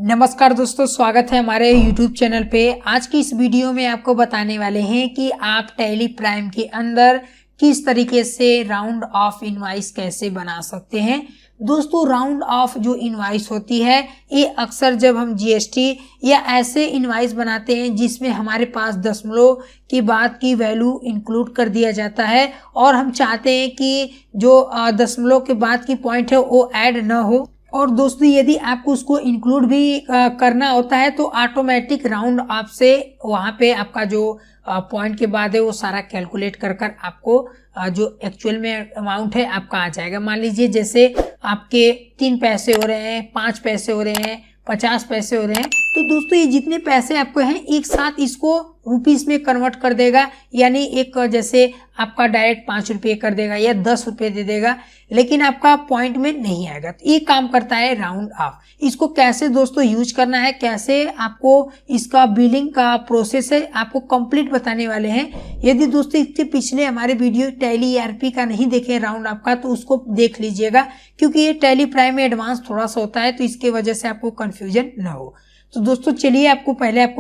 नमस्कार दोस्तों, स्वागत है हमारे YouTube चैनल पे। आज की इस वीडियो में आपको बताने वाले हैं कि आप टैली प्राइम के अंदर किस तरीके से राउंड ऑफ इनवॉइस कैसे बना सकते हैं। दोस्तों, राउंड ऑफ जो इनवॉइस होती है ये अक्सर जब हम जीएसटी या ऐसे इनवॉइस बनाते हैं जिसमें हमारे पास दशमलव के बाद की वैल्यू इंक्लूड कर दिया जाता है और हम चाहते हैं कि जो दशमलव के बाद की पॉइंट है वो ऐड न हो। और दोस्तों, यदि आपको उसको इंक्लूड भी करना होता है तो ऑटोमेटिक राउंड ऑफ से वहाँ पे आपका जो पॉइंट के बाद है वो सारा कैलकुलेट कर आपको जो एक्चुअल में अमाउंट है आपका आ जाएगा। मान लीजिए जैसे आपके 3 पैसे हो रहे हैं, 5 पैसे हो रहे हैं, 50 पैसे हो रहे हैं, तो दोस्तों ये जितने पैसे आपको हैं एक साथ इसको रुपीस में कन्वर्ट कर देगा। यानी एक जैसे आपका डायरेक्ट 5 रुपये कर देगा या 10 रुपये दे देगा, लेकिन आपका पॉइंट में नहीं आएगा। तो ये काम करता है राउंड ऑफ। इसको कैसे दोस्तों यूज करना है, कैसे आपको इसका बिलिंग का प्रोसेस है आपको कंप्लीट बताने वाले हैं। यदि दोस्तों इसके पिछले हमारे वीडियो टैली ईआरपी का नहीं देखे राउंड ऑफ का तो उसको देख लीजिएगा, क्योंकि ये टैली प्राइम में एडवांस थोड़ा सा होता है तो इसके वजह से आपको कंफ्यूजन ना हो। तो दोस्तों चलिए आपको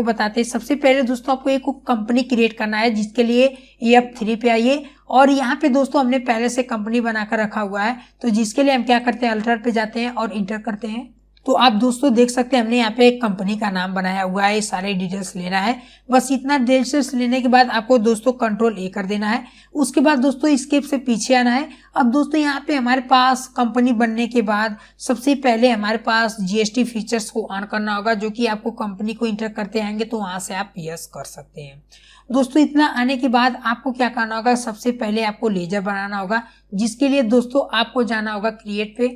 बताते हैं। सबसे पहले दोस्तों आपको एक कंपनी क्रिएट करना है, जिसके लिए F3 पे आइए और यहाँ पे दोस्तों हमने पहले से कंपनी बनाकर रखा हुआ है। तो जिसके लिए हम क्या करते हैं, अल्टर पे जाते हैं और इंटर करते हैं। तो आप दोस्तों देख सकते हैं हमने यहाँ पे एक कंपनी का नाम बनाया हुआ है। सारे डिटेल्स लेना है, बस इतना डिटेल्स लेने के बाद आपको दोस्तों कंट्रोल A कर देना है। उसके बाद दोस्तों स्केप से पीछे आना है। अब दोस्तों यहाँ पे हमारे पास कंपनी बनने के बाद सबसे पहले हमारे पास जीएसटी फीचर्स को ऑन करना होगा, जो कि आपको कंपनी को इंटर करते आएंगे तो वहां से आप यस कर सकते हैं। दोस्तों इतना आने के बाद आपको क्या करना होगा, सबसे पहले आपको लेजर बनाना होगा, जिसके लिए दोस्तों आपको जाना होगा क्रिएट पे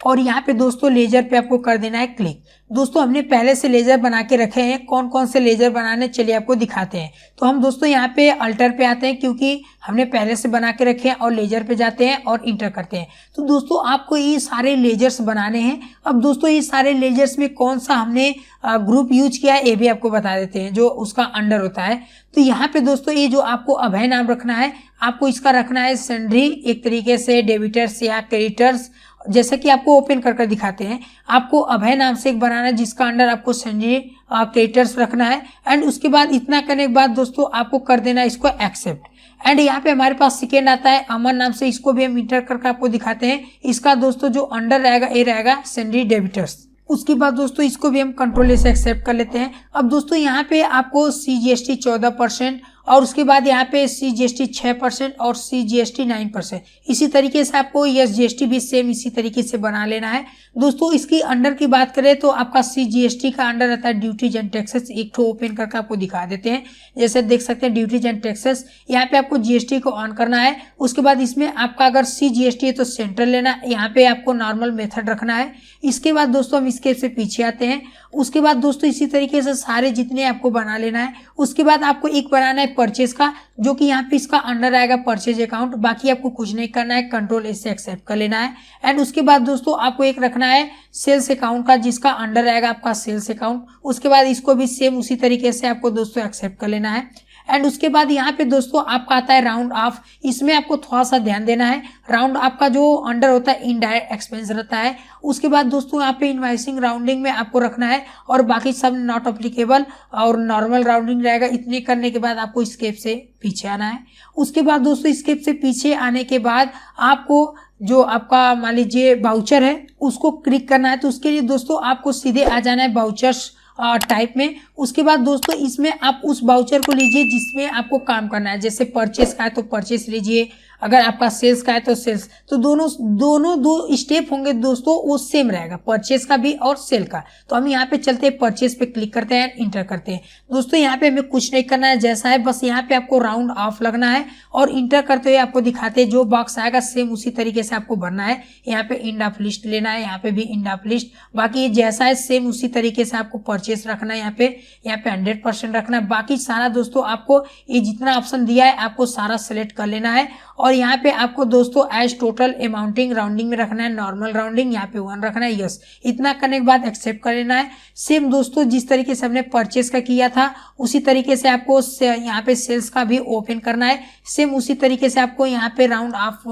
और यहाँ पे दोस्तों लेजर पे आपको कर देना है क्लिक। दोस्तों हमने पहले से लेजर बना के रखे हैं, कौन कौन से लेजर बनाने चलिए आपको दिखाते हैं। तो हम दोस्तों यहाँ पे अल्टर पे आते हैं, क्योंकि हमने पहले से बना के रखे हैं, और लेजर पे जाते हैं और इंटर करते हैं। तो दोस्तों आपको ये सारे लेजर्स बनाने हैं। अब दोस्तों ये सारे लेजर्स में कौन सा हमने ग्रुप यूज किया है ये भी आपको बता देते हैं, जो उसका अंडर होता है। तो यहाँ पे दोस्तों ये जो आपको अभय नाम रखना है, आपको इसका रखना है सन्ड्री, एक तरीके से डेबिटर्स या क्रेडिटर्स। जैसा कि आपको ओपन कर दिखाते हैं, आपको अभय नाम से एक बनाना है जिसका अंडर आपको सन्ड्री क्रेडिटर्स रखना है। एंड उसके बाद इतना करने के बाद दोस्तों आपको कर देना है इसको एक्सेप्ट। एंड यहाँ पे हमारे पास सेकेंड आता है अमन नाम से, इसको भी हम इंटर करके आपको दिखाते हैं। इसका दोस्तों जो अंडर रहेगा ये रहेगा सन्ड्री डेबिटर्स। उसके बाद दोस्तों इसको भी हम कंट्रोल से एक्सेप्ट कर लेते हैं। अब दोस्तों यहाँ पे आपको CGST 14% और उसके बाद यहाँ पे CGST 6% और CGST 9%। इसी तरीके से आपको SGST भी सेम इसी तरीके से बना लेना है। दोस्तों इसकी अंडर की बात करें तो आपका CGST का अंडर रहता है ड्यूटीज एंड टैक्सेस। एक ठो ओपन करके आपको दिखा देते हैं। जैसे देख सकते हैं ड्यूटीज एंड टैक्सेस, यहाँ पे आपको GST को ऑन करना है। उसके बाद इसमें आपका अगर CGST है तो सेंट्रल लेना, यहाँ पे आपको नॉर्मल मेथड रखना है। इसके बाद दोस्तों हम इसके से पीछे आते हैं। उसके बाद दोस्तों इसी तरीके से सारे जितने आपको बना लेना है। उसके बाद आपको एक बनाना है परचेज का, जो कि यहाँ पे इसका अंडर आएगा परचेज अकाउंट। बाकी आपको कुछ नहीं करना है, कंट्रोल से एक्सेप्ट कर लेना है। एंड उसके बाद दोस्तों आपको एक रखना है सेल्स अकाउंट का, जिसका अंडर आएगा आपका सेल्स अकाउंट। उसके बाद इसको भी सेम उसी तरीके से आपको दोस्तों एक्सेप्ट कर लेना है। एंड उसके बाद यहाँ पे दोस्तों आपका आता है राउंड ऑफ। इसमें आपको थोड़ा सा ध्यान देना है। राउंड ऑफ का जो अंडर होता है इनडायरेक्ट एक्सपेंस रहता है। उसके बाद दोस्तों यहाँ पे इनवाइसिंग राउंडिंग में आपको रखना है और बाकी सब नॉट अप्लीकेबल और नॉर्मल राउंडिंग रहेगा। इतने करने के बाद आपको स्केप से पीछे आना है। उसके बाद दोस्तों स्केप से पीछे आने के बाद आपको जो आपका मान लीजिए वाउचर है उसको क्लिक करना है। तो उसके लिए दोस्तों आपको सीधे आ जाना है वाउचर्स टाइप में। उसके बाद दोस्तों इसमें आप उस वाउचर को लीजिए जिसमें आपको काम करना है। जैसे परचेस का है तो परचेस लीजिए, अगर आपका सेल्स का है तो सेल्स। तो दोनों दो स्टेप होंगे दोस्तों, वो सेम रहेगा, परचेस का भी और सेल का। तो हम यहाँ पे चलते हैं, परचेस पे क्लिक करते हैं, इंटर करते हैं। दोस्तों यहाँ पे हमें कुछ नहीं करना है, जैसा है बस यहाँ पे आपको राउंड ऑफ लगना है और इंटर करते हुए आपको दिखाते हैं जो बॉक्स आएगा सेम उसी तरीके से आपको भरना है। यहाँ पे इंड ऑफ लिस्ट लेना है, यहाँ पे भी इंड ऑफ लिस्ट। बाकी जैसा है सेम उसी तरीके से आपको परचेस रखना है। यहाँ पे 100% रखना है। बाकी सारा दोस्तों आपको ये जितना ऑप्शन दिया है आपको सारा सेलेक्ट कर लेना है और यहाँ पे आपको दोस्तों एज टोटल अमाउंटिंग राउंडिंग में रखना है, नॉर्मल राउंडिंग यहाँ पे 1 रखना है। यस, इतना करने के बाद एक्सेप्ट कर लेना है। सेम दोस्तों जिस तरीके से हमने परचेस का किया था उसी तरीके से आपको यहाँ पे सेल्स का भी ओपन करना है। सेम उसी तरीके से आपको यहाँ पे राउंड ऑफ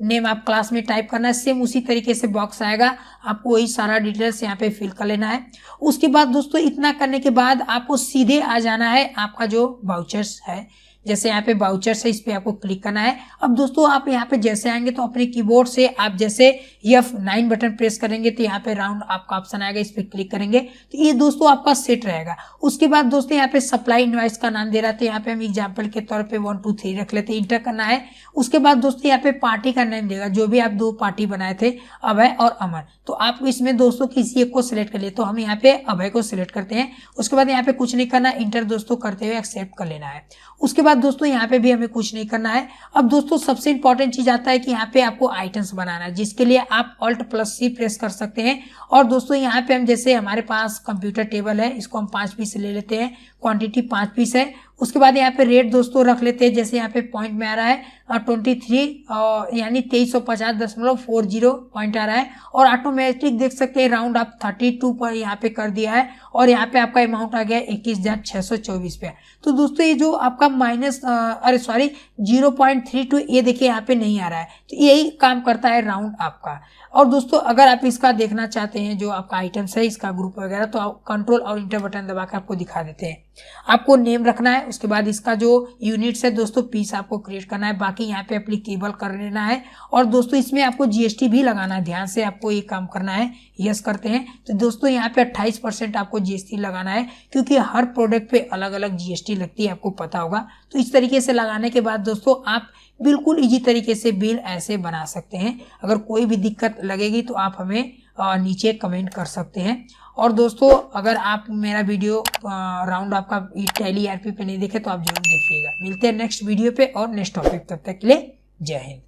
नेम आप क्लास में टाइप करना है। सेम उसी तरीके से बॉक्स आएगा, आपको वही सारा डिटेल्स यहाँ पे फिल कर लेना है। उसके बाद दोस्तों इतना करने के बाद आपको सीधे आ जाना है आपका जो वाउचर्स है, जैसे यहाँ पे वाउचर्स है इस पे आपको क्लिक करना है। अब दोस्तों आप यहाँ पे जैसे आएंगे तो अपने कीबोर्ड से आप जैसे F9 बटन प्रेस करेंगे तो यहाँ पे राउंड आपका ऑप्शन आएगा, इस पे क्लिक करेंगे तो ये दोस्तों आपका सेट रहेगा। उसके बाद दोस्तों यहाँ पे सप्लाई इनवॉइस का नाम दे रहा था, यहाँ पे हम एग्जाम्पल के तौर पे 1 2 3 रख लेते हैं, इंटर करना है। उसके बाद दोस्तों यहाँ पे पार्टी का नाम देगा, जो भी आप 2 पार्टी बनाए थे अभय और अमन, तो आप इसमें दोस्तों किसी एक को सिलेक्ट कर लिए, तो हम यहाँ पे अभय को सिलेक्ट करते हैं। उसके बाद यहाँ पे कुछ नहीं करना, इंटर दोस्तों करते हुए एक्सेप्ट कर लेना है। उसके बाद दोस्तों यहाँ पे भी हमें कुछ नहीं करना है। अब दोस्तों सबसे इंपॉर्टेंट चीज आता है कि यहाँ पे आपको आइटम्स बनाना है, जिसके लिए आप Alt+C प्रेस कर सकते हैं। और दोस्तों यहाँ पे हम जैसे हमारे पास कंप्यूटर टेबल है, इसको हम 5 पीस ले लेते हैं, क्वांटिटी 5 पीस है। उसके बाद यहाँ पे रेट दोस्तों रख लेते हैं, जैसे यहाँ पे पॉइंट में आ रहा है 23 यानी 2350.40 पॉइंट आ रहा है। और ऑटोमेटिक देख सकते हैं राउंड आप 32 पर यहाँ पे कर दिया है और यहाँ पे आपका अमाउंट आ गया 21,624 पे। तो दोस्तों ये जो आपका माइनस 0.32 ये देखिए यहाँ पे नहीं आ रहा है, तो यही काम करता है राउंड आपका। और दोस्तों अगर आप इसका देखना चाहते हैं जो आपका आइटम्स है इसका ग्रुप वगैरह, तो आप कंट्रोल और इंटर बटन दबा के आपको दिखा देते हैं। आपको नेम रखना है, उसके बाद इसका जो यूनिट्स है दोस्तों पीस आपको क्रिएट करना है, बाकी यहाँ पे एप्लीकेबल कर लेना है। और दोस्तों इसमें आपको GST भी लगाना है, ध्यान से आपको ये काम करना है। यस करते हैं तो दोस्तों यहाँ पे 28% आपको GST लगाना है, क्योंकि हर प्रोडक्ट पे अलग अलग GST लगती है, आपको पता होगा। तो इस तरीके से लगाने के बाद दोस्तों आप बिल्कुल इजी तरीके से बिल ऐसे बना सकते हैं। अगर कोई भी दिक्कत लगेगी तो आप हमें नीचे कमेंट कर सकते हैं। और दोस्तों अगर आप मेरा वीडियो राउंड आपका टैली ERP पे नहीं देखे तो आप जरूर देखिएगा। मिलते हैं नेक्स्ट वीडियो पे और नेक्स्ट टॉपिक, तब तक के लिए जय हिंद।